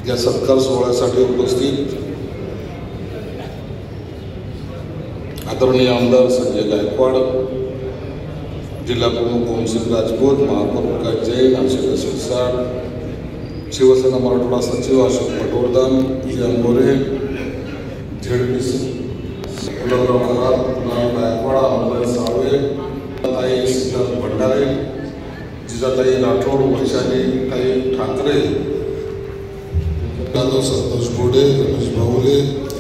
या सत्कार सोहळ्यासाठी उपस्थित आदरणीय आमदार संजय गायकवाड, जिल्हा प्रमुख ओमसिंग राजपूत, महापौर प्रकाश जैन, आशिष शिरसाट, शिवसेना मराठवाडा सचिव अशोक पटवर्धन, अंगोरे, झेडपीसी गायकवाड, अमोल साळवे, ताई सिद्धार्थ भंडारे, जिजाताई राठोड, वैशाली ताई ठाकरे, संतोष गोडे, रमेश भाऊले,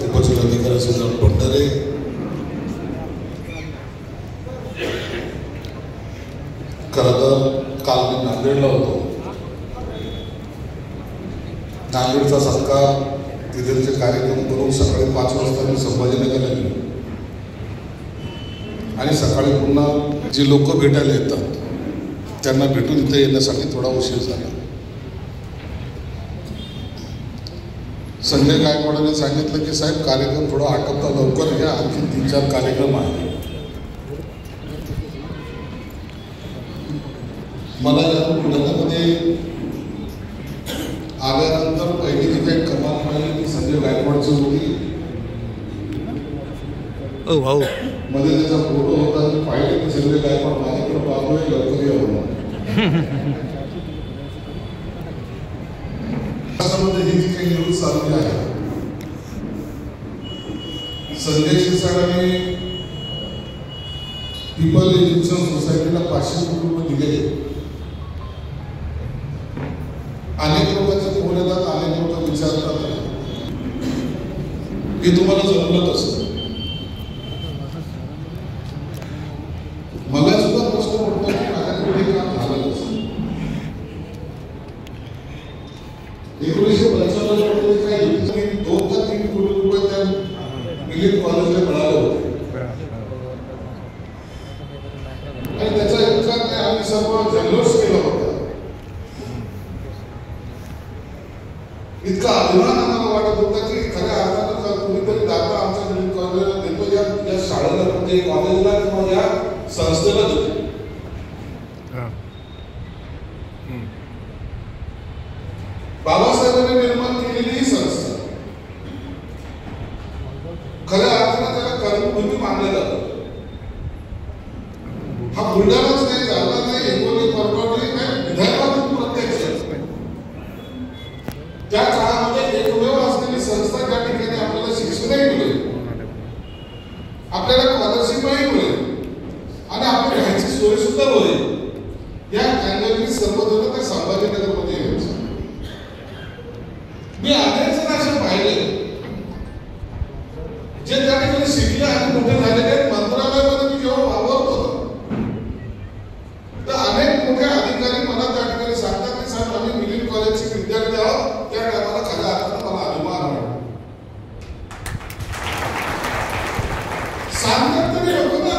उपजिल्हाधिकारी सिद्धार्थ भंडारे, खरं तर काल मी नांदेडला होतो. नांदेडचा सत्कार तिथलचे कार्यक्रम करून सकाळी 5 वाजता मी संभाजीनगरला गेलो आणि सकाळी पुन्हा जी लोक भेटायला येतात त्यांना भेटून इथे येण्यासाठी थोडा उशीर झाला. संजय गायकवाडांनी सांगितलं की साहेब कार्यक्रम थोडा आटोपता लवकर घ्या, आणखी 3-4 कार्यक्रम आहेत. मला या बुलढाण्यामध्ये आल्यानंतर पहिली जी काही कमाल मिळाली ती संजय गायकवाडची होती. मध्ये त्याचा फोटो होता, पाहिले की संजय गायकवाड माझ्याकडे पाहतोय, लवकर यावं. ही जी काही न्यूज चालली आहे, संजय शिरसाटांनी पीपल एज्युकेशन सोसायटीला 500 कोटी रुपये दिले. अनेक लोकांचे फोन येतात, अनेक लोक विचारतात की तुम्हाला जमलं कसं. मला सुद्धा प्रश्न पडतो की माझ्याकडे काम झालं कसं. 1995 मध्ये काही 2 का 3 कोटी रुपये त्या मिलियन कॉलेजला मिळाले होते आणि त्याचा इतका आम्ही सर्व जल्लोष केला होता. इतका अभिमान आम्हाला वाटत होता की खऱ्या अर्थानं कुणीतरी दाता आमच्या मिलियन कॉलेजला देतो, या शाळेला म्हणजे कॉलेजला किंवा या संस्थेला देतो. बाबासाहेबांनी निर्माण केलेली ही संस्था खऱ्या अर्थानं त्याला कर्मभूमी मानलं जातं. हा बुलढाणाच नाही, जालना नाही, हिंगोली, परभणी नाही, विदर्भातून प्रत्यक्ष त्या काळामध्ये एकमेव असलेली संस्था ज्या ठिकाणी आपल्याला शिक्षणही मिळेल, आपल्याला स्कॉलरशिपही मिळेल आणि आपली राहायची सोय सुद्धा होईल, या अँगलनी सर्वजण त्या संभाजीनगरमध्ये यायचं. मी अनेक जण असे पाहिले जे त्या ठिकाणी शिकले आणि मोठे झालेले आहेत. मंत्रालयामध्ये मी जेव्हा वावरतो तर अनेक मोठे अधिकारी मला त्या ठिकाणी सांगतात की साहेब आम्ही मिलियन कॉलेजचे विद्यार्थी आहोत. त्या टायमाला खऱ्या अर्थानं मला अभिमान वाटतो. सांगतात तरी लोक ना,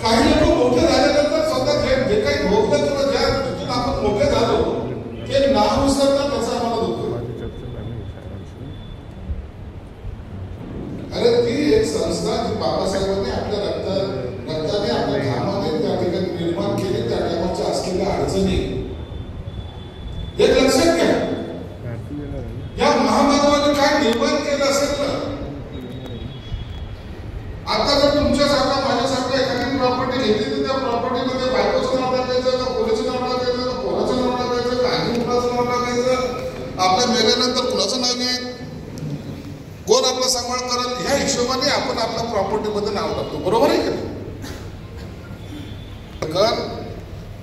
काही लोक मोठे झाल्यानंतर स्वतः जे काही भोगलं किंवा ज्या तिथून आपण मोठे झालो ते नाव विसरतात, त्याचा आम्हाला दुःख. अरे ती एक संस्था जी बाबासाहेबांनी आपल्या रक्ताने आपल्या घामाने त्या ठिकाणी निर्माण केली, त्या टायमाच्या असलेल्या अडचणी एक लक्षात घ्या. या महामानवाने काय निर्माण केलं असेल ना. आता जर तुमच्यासारखा माझ्यासारखा एखादी प्रॉपर्टी घेतली तर त्या प्रॉपर्टीमध्ये बायकोचं नाव टाकायचं का, पोलीचं नाव टाकायचं का, पोराचं नाव टाकायचं का, आणि कुणाचं नाव टाकायचं, आपल्या मेल्यानंतर कुणाचं नाव घेईल, कोण आपला सांभाळ करेल, ह्या हिशोबाने आपण आपल्या प्रॉपर्टीमध्ये नाव टाकतो. बरोबर आहे का?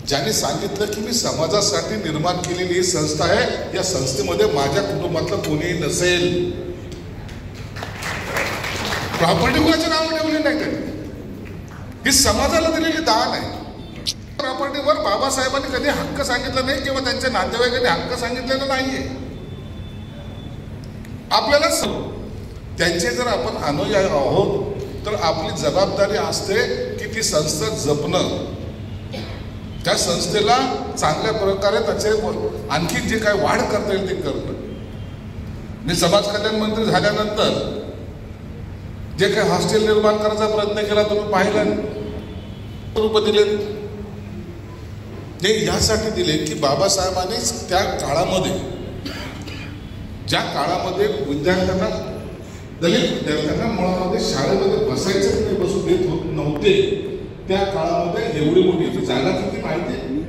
ज्यांनी सांगितलं की मी समाजासाठी निर्माण केलेली ही संस्था आहे, या संस्थेमध्ये माझ्या कुटुंबातलं कोणीही नसेल. प्रॉपर्टी कुणाच्या नावावर ठेवली नाही त्यांनी, ही समाजाला दिलेली दान आहे. प्रॉपर्टीवर बाबासाहेबांनी कधी हक्क सांगितला नाही किंवा त्यांच्या नातेवाईकांनी हक्क सांगितलेला नाहीये. आपल्याला त्यांचे जर आपण अनुयायी आहोत तर आपली जबाबदारी असते की ती संस्था जपणं, त्या संस्थेला चांगल्या प्रकारे त्याचे आणखी जे काय वाढ करता येईल ते करणं. मी समाज कल्याण मंत्री झाल्यानंतर जे काही हॉस्टेल निर्माण करायचा प्रयत्न केला तुम्ही पाहिलं, रुपये दिले. ते यासाठी दिले की बाबासाहेबांनी त्या काळामध्ये, ज्या काळामध्ये विद्यार्थ्यांना, दलित विद्यार्थ्यांना मुळामध्ये शाळेमध्ये बसायचं नाही, बसू देत नव्हते, त्या काळामध्ये एवढी मोठी जागा किती माहिती आहे?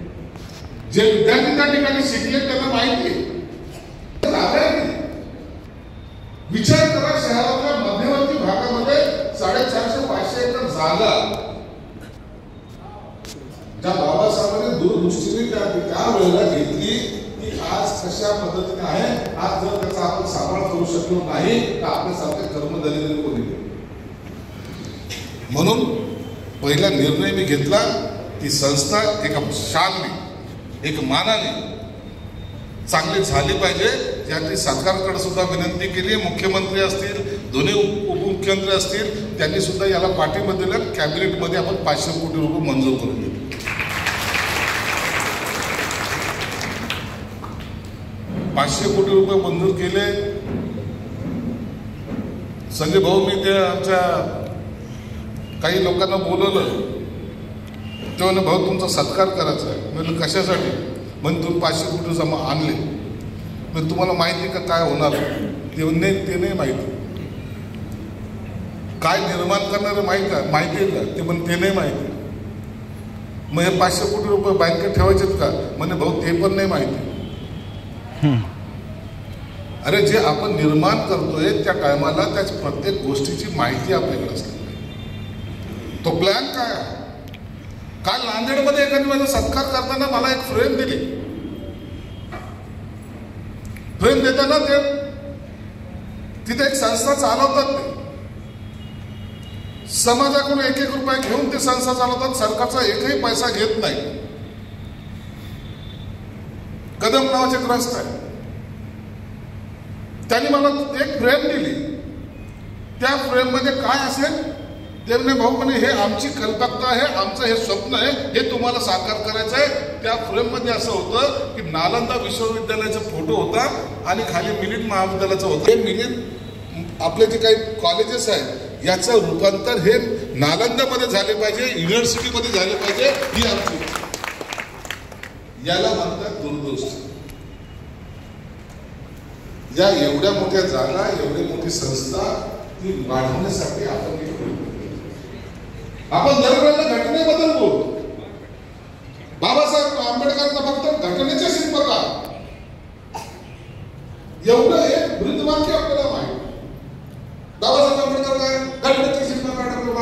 जे विद्यार्थी त्या ठिकाणी शिकले त्यांना माहिती आहे. विचार करा, शहरातल्या मध्यवर्ती भागामध्ये 450-500 एकर जागा ज्या बाबासाहेबांनी दूरदृष्टीने त्या वेळेला घेतली, की आज कशा पद्धतीने आहे. आज जर त्याचा आपण सांभाळ करू शकलो नाही तर आपल्यासारखे कर्मदलित कोणी. म्हणून पहिला निर्णय मी घेतला, ती संस्था एका शानने, एक मानाने चांगली झाली पाहिजे. यासाठी सरकारकडे सुद्धा विनंती केली. मुख्यमंत्री असतील, दोन्ही उपमुख्यमंत्री असतील, त्यांनी सुद्धा याला पाठिंबा दिला. कॅबिनेटमध्ये आपण 500 कोटी रुपये मंजूर करून दिले. 500 कोटी रुपये मंजूर केले. संजय भाऊ, मी ते आमच्या काही लोकांना बोलवलं, ते म्हणे भाऊ तुमचा सत्कार करायचा आहे. म्हणजे कशासाठी? म्हणजे तुम्ही 500 कोटी जमा आणले, म्हणजे तुम्हाला माहिती का काय होणार? ते नाही माहिती. काय निर्माण करणार माहिती आहे का? ते पण ते नाही माहिती. मग हे 500 कोटी रुपये बँकेत ठेवायचेत का? म्हणजे भाऊ ते पण नाही माहिती. अरे जे आपण निर्माण करतोय त्या टायमाला त्या प्रत्येक गोष्टीची माहिती आपल्याकडे असली पाहिजे. तो प्लॅन काय आहे? काल नांदेडमध्ये एखादी माझा सत्कार करताना मला एक फ्रेम दिली. फ्रेम देताना ते तिथे एक संस्था चालवतात, ते समाजाकडून 1-1 रुपये घेऊन ते संस्था चालवतात. सरकारचा एकही पैसा घेत नाही. कदम नावाचे ग्रस्त आहे. त्यांनी मला एक फ्रेम दिली. त्या फ्रेम मध्ये काय असेल? ते म्हणे भाऊ म्हणे हे आमची कल्पकता आहे, आमचं हे स्वप्न आहे, हे तुम्हाला साकार करायचं आहे. त्या फ्रेम मध्ये असं होतं की नालंदा विश्वविद्यालयाचा फोटो होता आणि खाली मिलिंद महाविद्यालयाचं होतं. हे मिलिंद आपले जे काही कॉलेजेस आहेत याचं रूपांतर हे नालंदामध्ये झाले पाहिजे, युनिव्हर्सिटीमध्ये झाले पाहिजे, ही आमची. याला म्हणतात दूरदृष्टी. या एवढ्या मोठ्या जागा, एवढी मोठी संस्था ती वाढवण्यासाठी आपण दरवेळेला घटनेबद्दल बोलतो. बाबासाहेब आंबेडकरांचा फक्त घटनेचे शिल्पकार एवढं एक ब्रीदवाक्य आपल्याला माहिती. बाबासाहेब आंबेडकर काय घटनेचे शिल्पकार डॉक्टर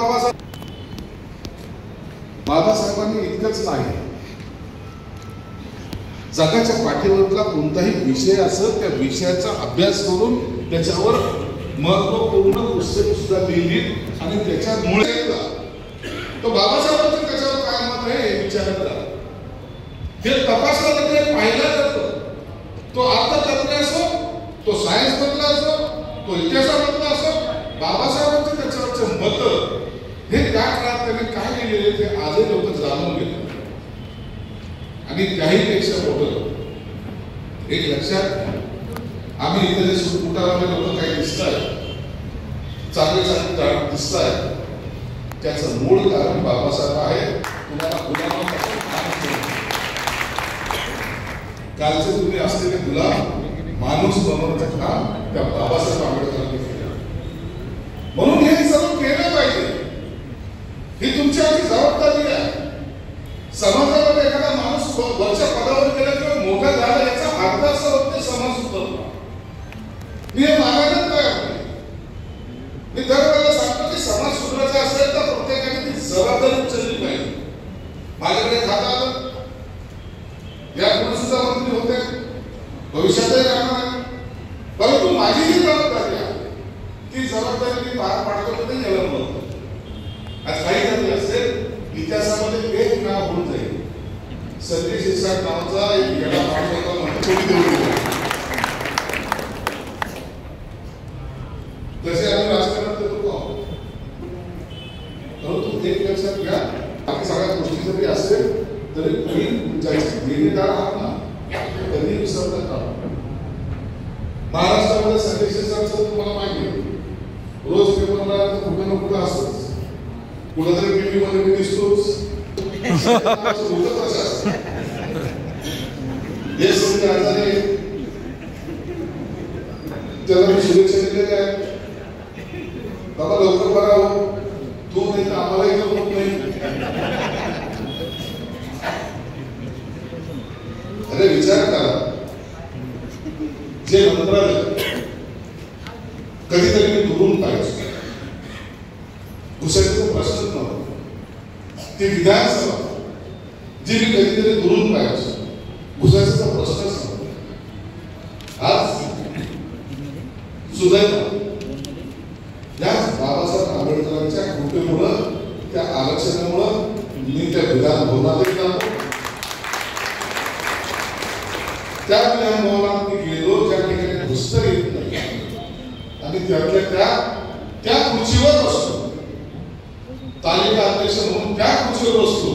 बाबासाहेबांनी इतकंच नाही, जगाच्या पाठीवरला कोणताही विषय असेल त्या विषयाचा अभ्यास करून त्याच्यावर महत्वपूर्ण पुस्तक सुद्धा लिहिली आणि त्याच्यामुळे तो बाबासाहेबांचं त्याच्यावर काय मत आहे हे विचारत राहा. हे तपासलं जाते, पाहिलं जातं. तो अर्थतज्ञ असो, तो सायन्स मधला असो, तो इतिहासामधला असो, बाबासाहेबांचं त्याच्यावरचं मत हे त्या काळात त्यांनी काय लिहिलेले ते आजही लोक जाणून घेतात. आणि त्याहीपेक्षा मोठं एक लक्षात, आम्ही इथे जे सुटमुटारामे लोक काही दिसत आहेत, चांगले दिसत आहेत, त्याचं मूळ कारण बाबासाहेब आहे. तुम्हाला गुलाम कालचे तुम्ही असलेले गुलाम माणूस बनवण्याचं काम त्या बाबासाहेब आंबेडकरांनी केलं. म्हणून हे सर्व केलं पाहिजे. ही तुमची आमची जबाबदारी आहे. समाजामध्ये एखादा माणूस वरच्या पदावर गेला किंवा मोठा झाला याचा अर्थ असा होते समाज सुधारला. मी हे मानायलाच तयार नाही. मी दरवेळेला सांगतो की समाज सुधारायचा असेल तर प्रत्येकाने ती जबाबदारी उचलली पाहिजे. माझ्याकडे खाता आलं, यापुढे सुद्धा मंत्री होते, भविष्यातही राहणार आहे, परंतु माझी ही जबाबदारी आहे. ती जबाबदारी मी पार पाडतो नाही याला म्हणतो. आज काही जरी असेल इतिहासामध्ये एक नाव होऊन जाईल. संजय शिरसाट नावाचा एक येडा पाठ होता म्हणतो. तसे आम्ही राजकारणात येतो, परंतु एक लक्षात घ्या, बाकी सगळ्या गोष्टी जरी असेल तरी देणेदार आहात ना, कधी विसरत का? महाराष्ट्रामध्ये संजय शिरसाटचं तुम्हाला माहिती आहे, रोज पेपरला कुठं ना कुठं असतोच, कुठंतरी टीव्ही मध्ये मी दिसतोच. देश म्हणजे आजारी आहे, त्याला मी शुभेच्छा दिलेल्या आहेत. बाबा लवकर बरा हो, तू नाही तर आम्हालाही होत नाही. अरे विचार करा, जे मंत्रालय कधीतरी मी दुरून पाहिजे, घुसायचा प्रश्नच नव्हता. ती विधानसभा जी मी कधीतरी दुरून पाहिजे, घुसायचा प्रश्नच नव्हता. आज सुदैव या बाबासाहेब आंबेडकरांच्या कृपेमुळं, त्या आरक्षणामुळं मी त्या विधान भवनातही जातो. त्या विधान भवनात मी गेलो ज्या ठिकाणी घुसता येत नाही, आणि त्यातल्या त्या खुर्चीवर बसतो, तालिका अध्यक्ष म्हणून त्या खुर्चीवर बसतो.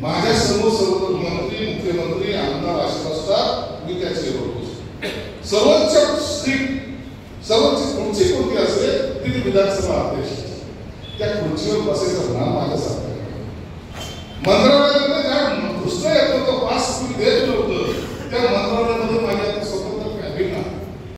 माझ्या समोर सर्व मंत्री, मुख्यमंत्री, आमदार असे असतात, मी त्या चेअरवर बसतो. सर्वोच्च खुर्ची कोणती असते ती विधानसभा अध्यक्ष. त्या खुर्चीवर बसायचं नाव माझ्यासारखं. मंत्रालयात